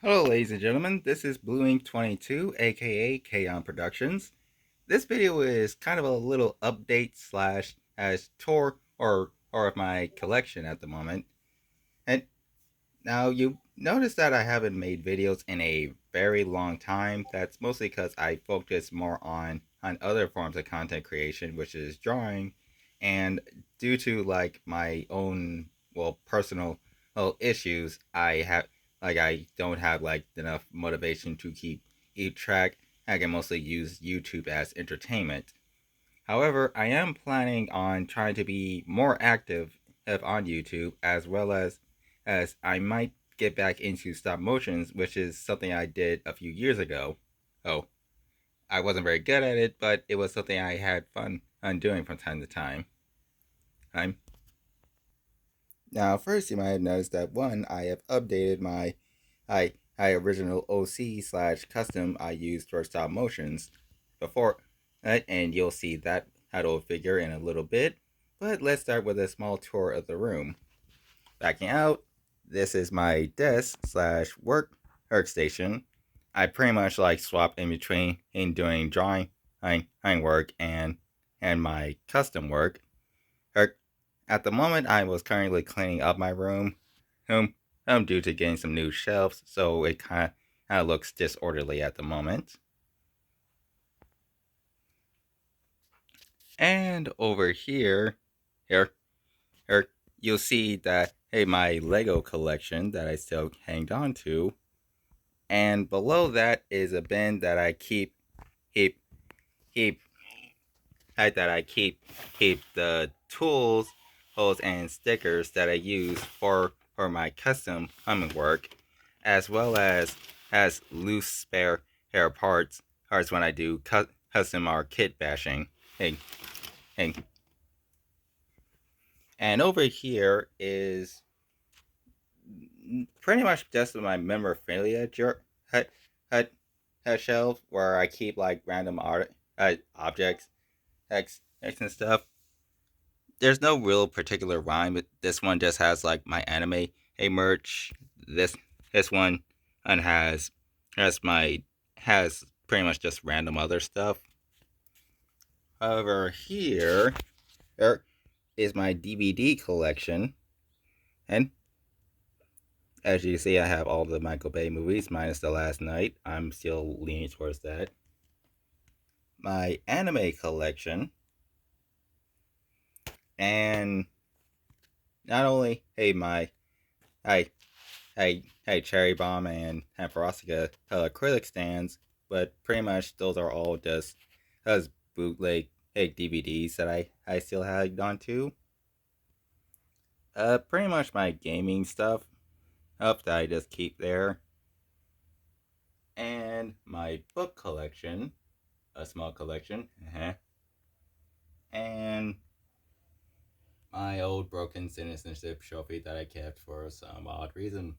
Hello, ladies and gentlemen. This is Blue Ink 22, aka Kaon Productions. This video is kind of a little update slash as tour or of my collection at the moment. And now you notice that I haven't made videos in a very long time. That's mostly because I focus more on other forms of content creation, which is drawing, and due to like my own personal issues, I don't have like enough motivation to keep track. I can mostly use YouTube as entertainment. However, I am planning on trying to be more active on YouTube, as I might get back into stop motions, which is something I did a few years ago. Oh, I wasn't very good at it, but it was something I had fun on doing from time to time. I'm Now first you might have noticed that one, I have updated my I original OC slash custom I used for stop motions before, and you'll see that how figure in a little bit. But let's start with a small tour of the room. Backing out, this is my desk slash workstation. I pretty much like swap in between in doing drawing work and my custom work. At the moment, I was currently cleaning up my room, um, due to getting some new shelves, so it kind of looks disorderly at the moment. And over here, you'll see that my Lego collection that I still hanged on to, and below that is a bin that I keep keep that I keep the tools, holes, and stickers that I use for my custom humming work, as well as loose spare hair parts when I do custom or kit bashing. Hey, hey. And over here is pretty much just my memorabilia hut, hut, shelf where I keep like random objects, X and stuff. There's no real particular rhyme, but this one just has like my anime merch. This one and has my has pretty much just random other stuff. Over here, there is my DVD collection, and as you see, I have all the Michael Bay movies minus The Last Night. I'm still leaning towards that. My anime collection, and not only my I hey Cherry Bomb and Ferocica acrylic stands, but pretty much those are all just as bootleg DVDs that I still had on to. Pretty much my gaming stuff up that I just keep there, and my book collection, a small collection, and my old broken citizenship trophy that I kept for some odd reason.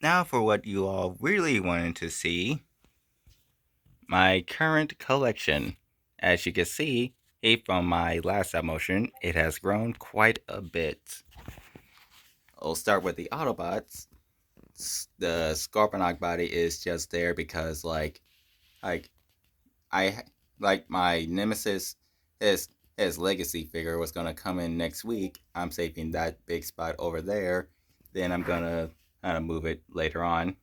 Now for what you all really wanted to see, my current collection. As you can see, from my last motion, it has grown quite a bit. I'll start with the Autobots. The Scorponok body is just there because like I like my Nemesis his his legacy figure was gonna come in next week. I'm saving that big spot over there. Then I'm gonna kind of move it later on.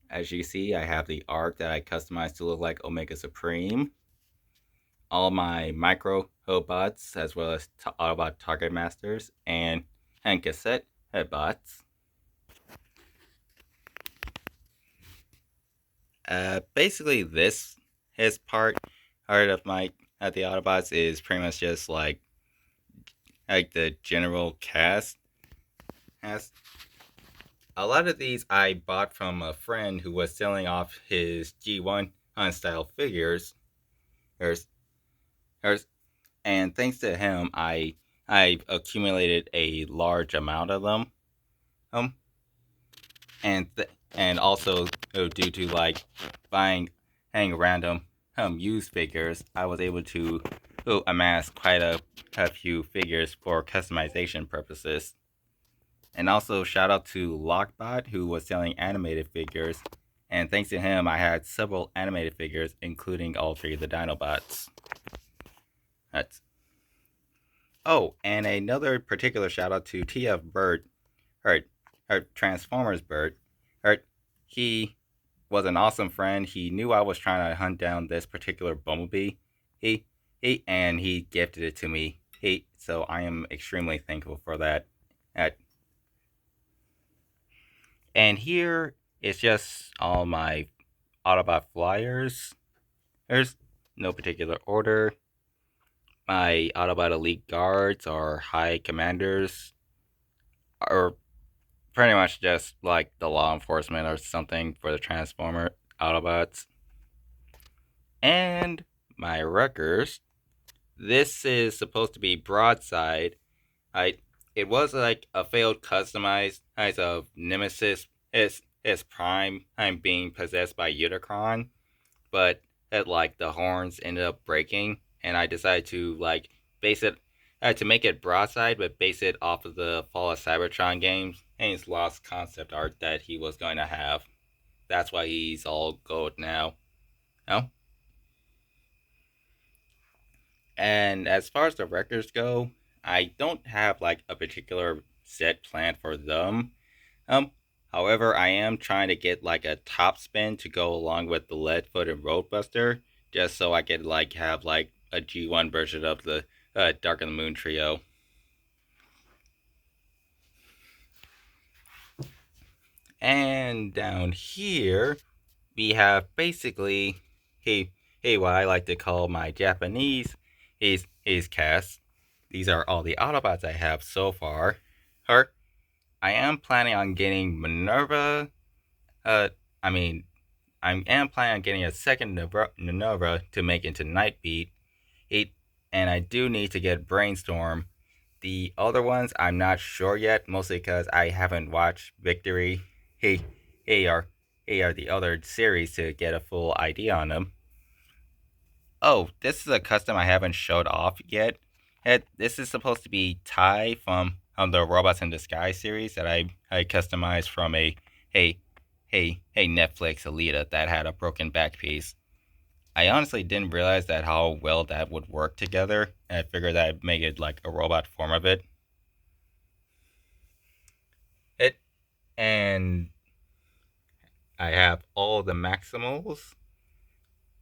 As you see, I have the arc that I customized to look like Omega Supreme. All my micro bots, as well as Autobot Target Masters and cassette bots. Basically, this his part of my at the Autobots is pretty much just like the general cast. Has a lot of these I bought from a friend who was selling off his G1 style figures. There's there's and thanks to him, I accumulated a large amount of them. Um, and also due to like buying hang random used figures, I was able to amass quite a few figures for customization purposes. And also shout out to Lockbot, who was selling animated figures. And thanks to him, I had several animated figures, including all three of the Dinobots. That's Oh, and another particular shout out to TF Bird, or Transformers Bird. Or he was an awesome friend. He knew I was trying to hunt down this particular Bumblebee. He he gifted it to me. So I am extremely thankful for that. Uh, and here is just all my Autobot flyers. There's no particular order. My Autobot Elite Guards or High Commanders are pretty much just like the law enforcement or something for the Transformer Autobots. And my wreckers. This is supposed to be Broadside. I It was like a failed customized as of Nemesis is Prime. I'm being possessed by Unicron, but like the horns ended up breaking, and I decided to like base it. I had to make it Broadside, but base it off of the Fall of Cybertron games and his lost concept art that he was going to have. That's why he's all gold now. No? And as far as the records go, I don't have like a particular set plan for them. Um, However, I am trying to get like a top spin to go along with the Leadfoot and Roadbuster, just so I could like have like a G1 version of the Dark of the Moon trio. And down here, we have basically what I like to call my Japanese is cast. These are all the Autobots I have so far. Or I am planning on getting Minerva. Uh, I mean, I am planning on getting a second Minerva to make into Nightbeat. And I do need to get Brainstorm. The other ones I'm not sure yet, mostly because I haven't watched Victory. Hey, AR, AR, the other series to get a full idea on them. Oh, this is a custom I haven't showed off yet. This is supposed to be Ty from the Robots in Disguise series that I customized from a Netflix Alita that had a broken back piece. I honestly didn't realize that how well that would work together. And I figured that I'd make it like a robot form of it. It and I have all the Maximals,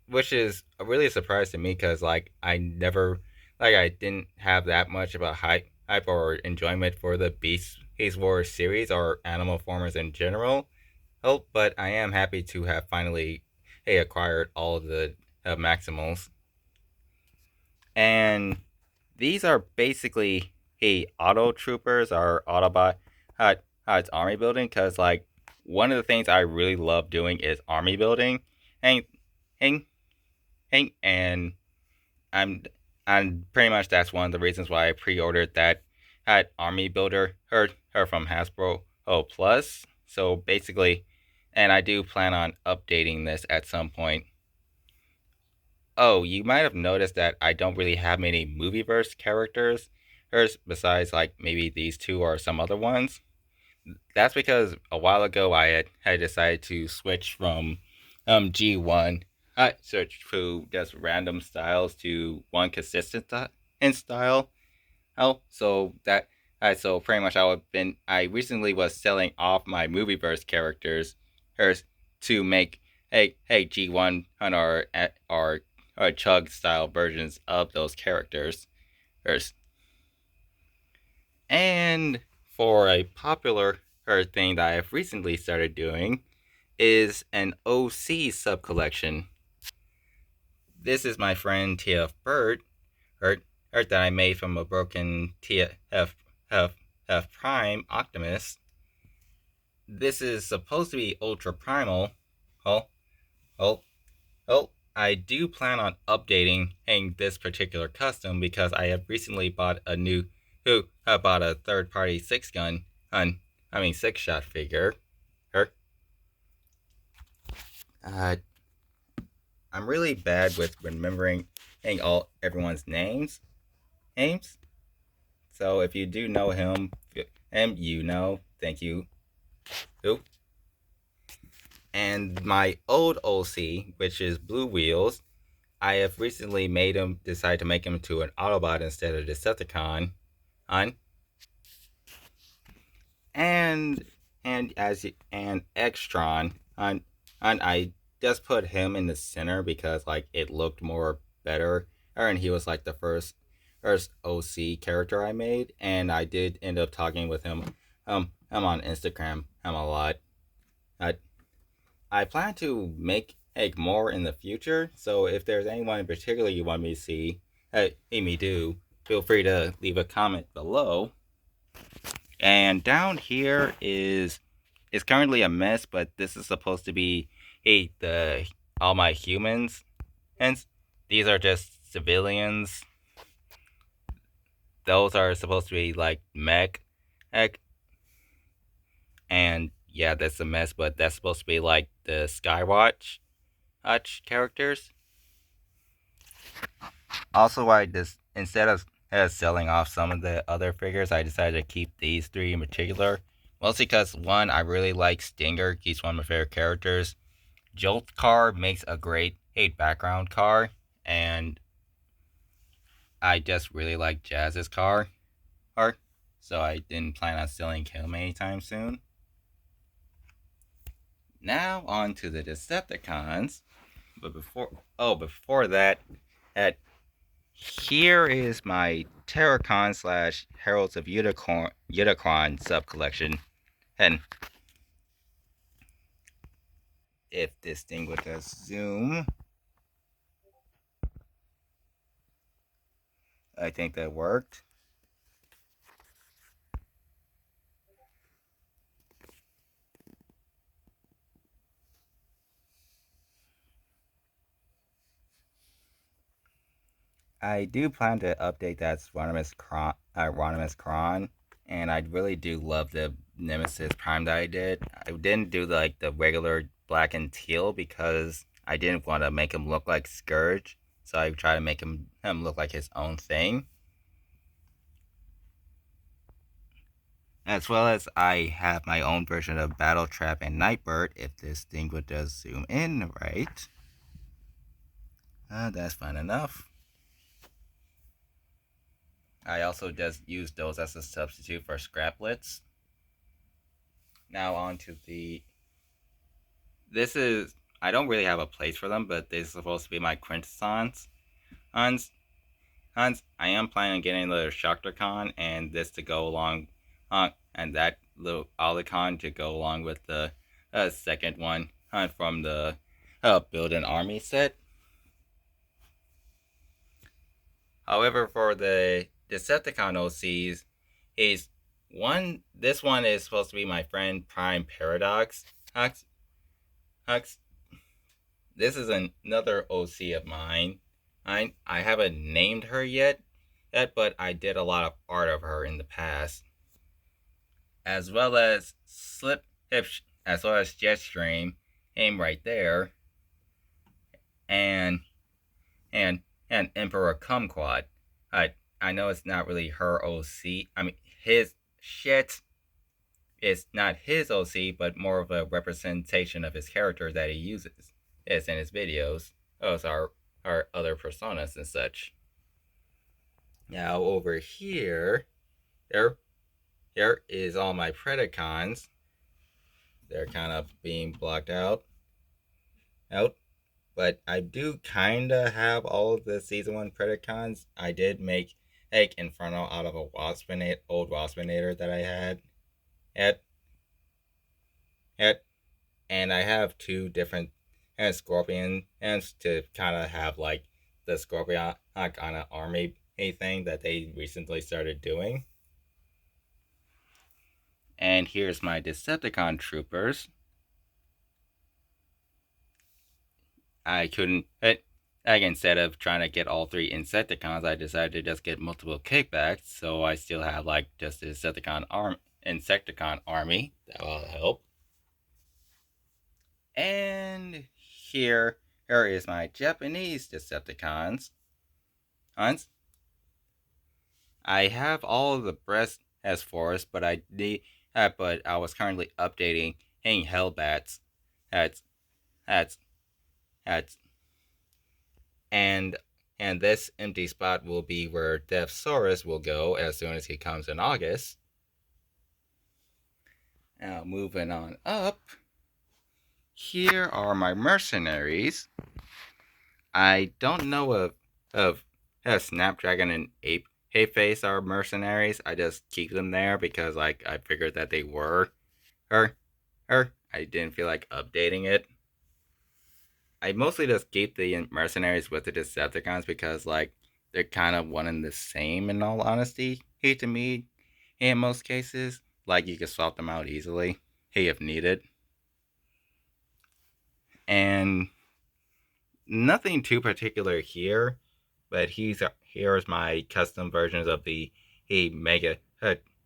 which is really a surprise to me because like I didn't have that much of a hype or enjoyment for the Beast Wars series or Animal Formers in general. Oh, but I am happy to have finally acquired all of the Maximals. And these are basically auto troopers or Autobot how it's army building because like one of the things I really love doing is army building and and and I'm pretty much that's one of the reasons why I pre-ordered that army builder her from Hasbro Plus. So basically, and I do plan on updating this at some point. Oh, you might have noticed that I don't really have many movieverse characters, besides like maybe these two or some other ones. That's because a while ago had decided to switch from G1 search to just random styles to one consistent in style. Oh, so pretty much I recently was selling off my movieverse characters hers to make G1 and our chug style versions of those characters. Hers. And for a popular thing that I've recently started doing is an OC sub collection. This is my friend TF Bird, art that I made from a broken TF Prime Optimus. This is supposed to be Ultra Primal. Oh, oh, oh. I do plan on updating this particular custom because I have recently bought I bought a third party 6 shot figure. Uh, I'm really bad with remembering everyone's names. So if you do know him, thank you. Oop. And my old OC, which is Blue Wheels, I have recently made him decide to make him to an Autobot instead of Decepticon. On and and Extron on I just put him in the center because like it looked more better, and he was like the first OC character I made, and I did end up talking with him. I'm on Instagram. I'm a lot. I I plan to make more in the future. So if there's anyone in particular you want me to see me do, feel free to leave a comment below. And down here is currently a mess, but this is supposed to be the all my humans. Hence, these are just civilians. Those are supposed to be like mech, and yeah, that's a mess. But that's supposed to be like the Skywatch characters. Also, I just instead of selling off some of the other figures, I decided to keep these three in particular. Mostly because one, I really like Stinger. He's one of my favorite characters. Jolt car makes a great background car, and I just really like Jazz's car, so I didn't plan on selling him anytime soon. Now on to the Decepticons, but before that, at here is my Terracon slash Heralds of Unicron sub collection, and if this thing would just zoom, I think that worked. I do plan to update that Ronimus Kron, and I really do love the Nemesis Prime that I did. I didn't do the regular black and teal because I didn't want to make him look like Scourge, so I tried to make him look like his own thing. As well as I have my own version of Battle Trap and Nightbird, if this thing would just zoom in right. That's fine enough. I also just use those as a substitute for Scraplets. Now on to this is, I don't really have a place for them, but this is supposed to be my quintessence. Hans, I am planning on getting the Shaktarcon and this to go along, and that little Olicon to go along with the second one from the Build an Army set. However, for the Decepticon OCs, this one is supposed to be my friend Prime Paradox. Hux. This is another OC of mine. I haven't named her yet, but I did a lot of art of her in the past. As well as as well as Jetstream, aim right there, and Emperor Kumquat. I know it's not really her OC. I mean, his shit is not his OC, but more of a representation of his character that he uses. It's in his videos. Those are our other personas and such. Now over here, there is all my Predacons. They're kind of being blocked out. But I do kind of have all of the Season 1 Predacons. I did make Inferno out of a old Waspinator that I had. And I have two different Scorpion and to kind of have like the Scorpion kind of army thing that they recently started doing. And here's my Decepticon troopers. I couldn't. Instead of trying to get all three Insecticons, I decided to just get multiple kickbacks. So I still have like just the Insecticon army. That will help. And here is my Japanese Decepticons. I have all of the as Forest, but but I was currently updating Hellbats at at at and this empty spot will be where Deathsaurus will go as soon as he comes in August. Now moving on up, here are my mercenaries. I don't know of Snapdragon and Ape Face are mercenaries. I just keep them there because like I figured that they were, or I didn't feel like updating it. I mostly just keep the mercenaries with the Decepticons because like they're kind of one and the same in all honesty. Hey, to me, in most cases, like you can swap them out easily, hey if needed, and nothing too particular here. But here's my custom versions of the Mega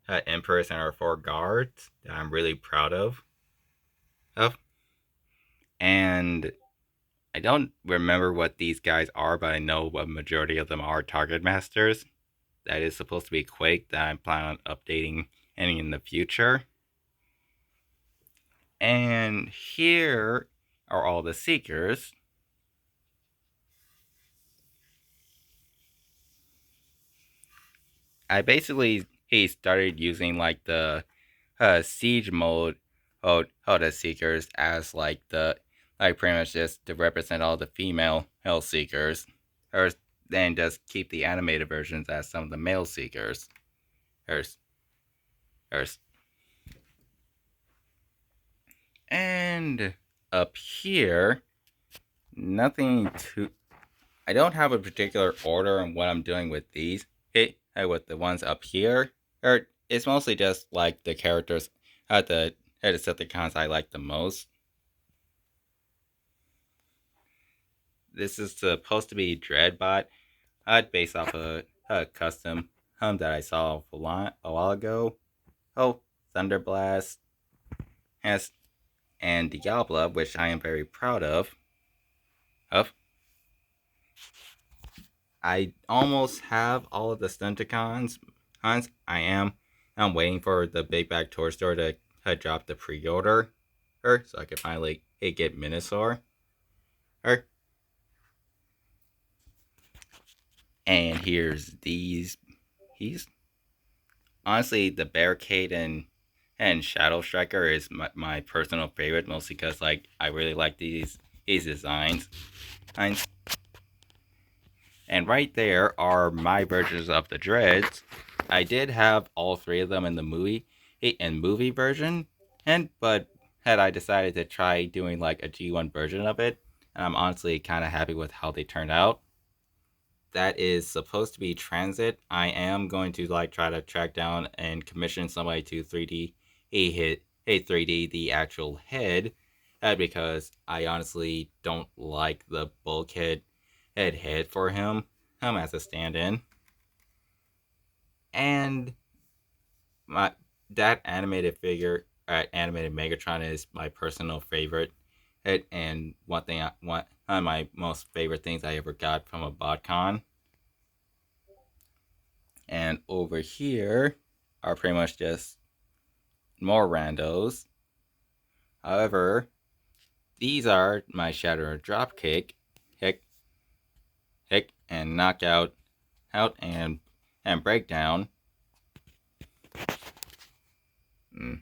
Empress and our four guards that I'm really proud of, and I don't remember what these guys are, but I know a majority of them are Target Masters. That is supposed to be Quake that I'm planning on updating any in the future. And here are all the Seekers. I basically started using like the siege mode of the Seekers as like the like pretty much just to represent all the female hell Seekers, or then just keep the animated versions as some of the male Seekers. Or, or, and up here, nothing too. I don't have a particular order on what I'm doing with these. With the ones up here, or it's mostly just like the characters at the Decepticons I like the most. This is supposed to be Dreadbot, based off a custom that I saw a while ago. Oh, Thunderblast has and Diablo, which I am very proud of. Of I almost have all of the Stunticons. I'm waiting for the Big Bag Toy Store to drop the pre-order, so I can finally get Minosaur. And here's these. He's honestly the Barricade and Shadow Striker is my personal favorite, mostly because like I really like these designs. And right there are my versions of the Dreads. I did have all three of them in the movie version, but had I decided to try doing like a G1 version of it, and I'm honestly kind of happy with how they turned out. That is supposed to be Transit. I am going to like try to track down and commission somebody to 3D a 3D the actual head, because I honestly don't like the bulkhead head for him as a stand-in. And my that animated figure, animated Megatron, is my personal favorite. And one of my most favorite things I ever got from a BotCon. And over here are pretty much just more randos. However, these are my Shatter Dropkick, Hick, and Knockout, and Breakdown. Mm.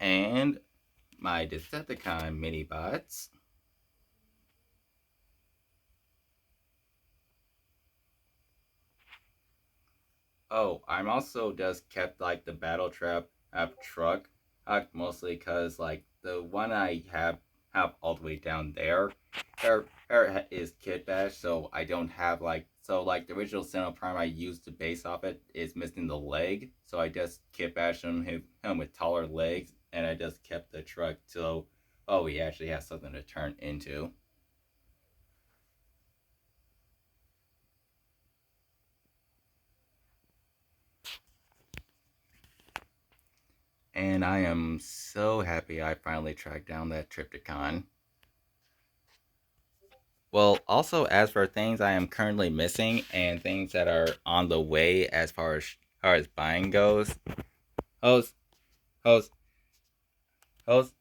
And my Decepticon mini bots. Oh, I'm also just kept like the battle trap truck, mostly because like the one I have all the way down there, is Kid Bash, so I don't have like the original Sinnoh Prime I used to base off it is missing the leg, so I just Kid Bash him with taller legs, and I just kept the truck so he actually has something to turn into. And I am so happy I finally tracked down that Triptychon. Well, also as for things I am currently missing and things that are on the way as far as buying goes, host, host, host,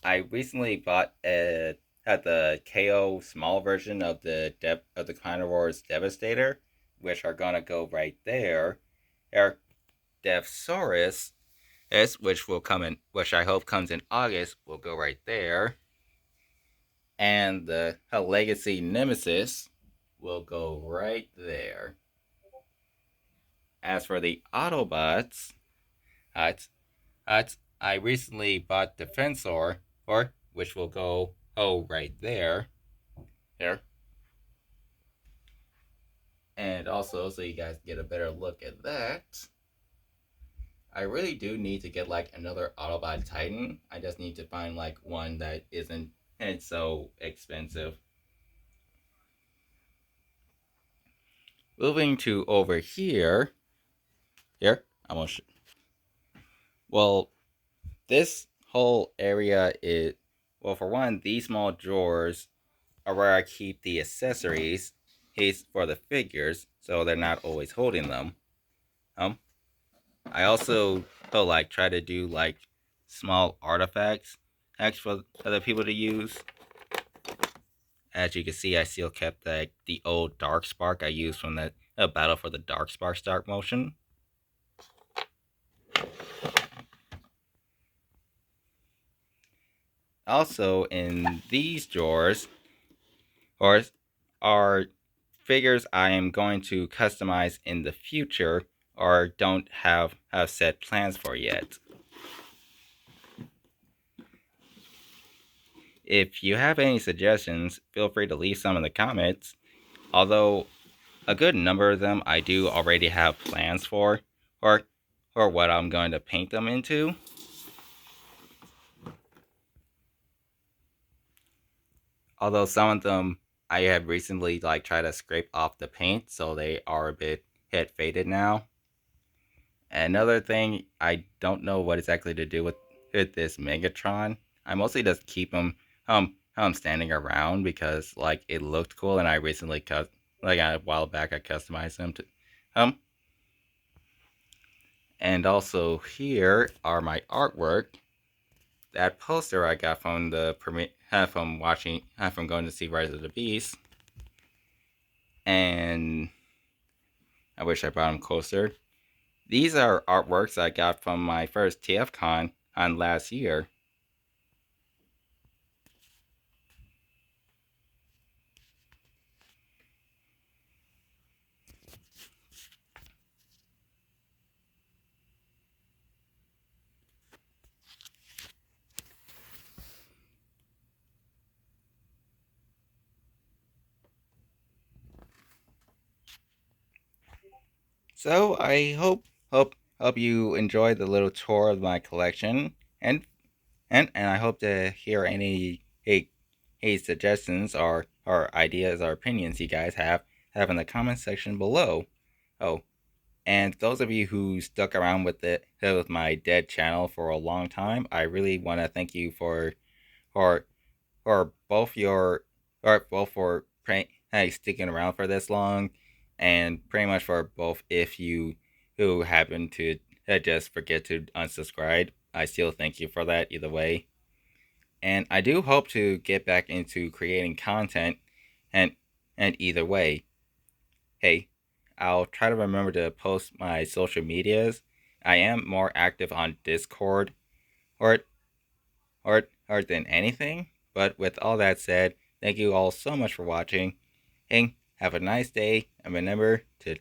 I recently bought had the KO small version of the Carnivore's Devastator, which are gonna go right there. Our Devsaurus which will come in, which I hope comes in August, will go right there, and the Legacy Nemesis will go right there. As for the Autobots, uh, I recently bought Defensor, which will go right there, there, and also so you guys get a better look at that. I really do need to get like another Autobot Titan. I just need to find like one that isn't and so expensive. Moving to over here, almost. Well, this whole area is well. For one, these small drawers are where I keep the accessories, for the figures, so they're not always holding them. Um, I also like try to do like small artifacts for other people to use. As you can see, I still kept the old Dark Spark I used from the Battle for the Dark Spark start motion. Also, in these drawers are figures I am going to customize in the future or don't have set plans for yet. If you have any suggestions, feel free to leave some in the comments. Although a good number of them I do already have plans for, or what I'm going to paint them into. Although some of them I have recently like tried to scrape off the paint, so they are a bit hit faded now. Another thing, I don't know what exactly to do with this Megatron. I mostly just keep him standing around because like it looked cool, and I recently like a while back I customized him to and also here are my artwork. That poster I got from the from going to see Rise of the Beast, and I wish I brought him closer. These are artworks I got from my first TFCon on last year. So I hope you enjoyed the little tour of my collection, and I hope to hear any suggestions or ideas or opinions you guys have in the comment section below. Oh, and those of you who stuck around with my dead channel for a long time, I really want to thank you for or both your or both for sticking around for this long, and pretty much for both if you who happen to just forget to unsubscribe. I still thank you for that either way. And I do hope to get back into creating content, and either way, hey, I'll try to remember to post my social medias. I am more active on Discord or than anything. But with all that said, thank you all so much for watching, and have a nice day, and remember to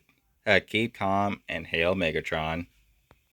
keep calm and hail Megatron.